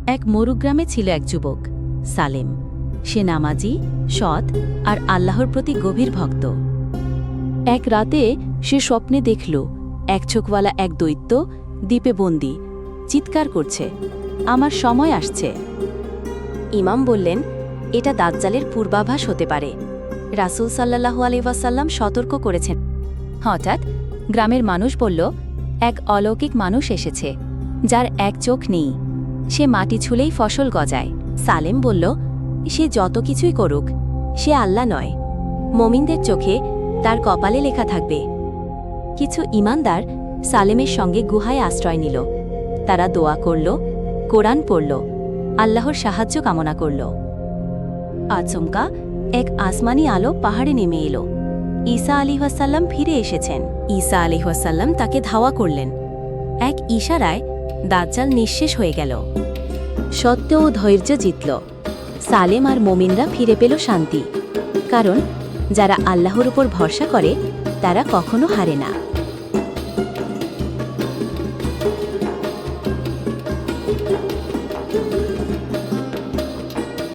এক মরুগ্রামে ছিল এক যুবক, সালেম। সে নামাজি, সৎ আর আল্লাহর প্রতি গভীর ভক্ত। এক রাতে সে স্বপ্নে দেখল এক চোখওয়ালা এক দৈত্য দ্বীপে বন্দী, চিৎকার করছে, আমার সময় আসছে। ইমাম বললেন, এটা দাজ্জালের পূর্বাভাস হতে পারে। রাসূল সাল্লাল্লাহু আলাইহি ওয়াসাল্লাম সতর্ক করেছেন। হঠাৎ গ্রামের মানুষ বলল, এক অলৌকিক মানুষ এসেছে, যার এক চোখ নেই। সে মাটি ছুলেই ফসল গজায়। সালেম বলল, সে যত কিছুই করুক, সে আল্লাহ নয়। মুমিনদের চোখে তার কপালে লেখা থাকবে। কিছু ঈমানদার সালেমের সঙ্গে গুহায় আশ্রয় নিল। তারা দোয়া করল, কোরআন পড়ল, আল্লাহর সাহায্য কামনা করল। আচমকা এক আসমানি আলো পাহাড়ে নেমে এলো। ঈসা আলাইহিসসালাম ফিরে এসেছেন। ঈসা আলাইহিসসালাম তাকে ধাওয়া করলেন। এক ইশারায় দাজ্জাল নিঃশেষ হয়ে গেল। সত্য ও ধৈর্য জিতল। সালেম আর মুমিনরা ফিরে পেল শান্তি। কারণ যারা আল্লাহর উপর ভরসা করে তারা কখনো হারে না।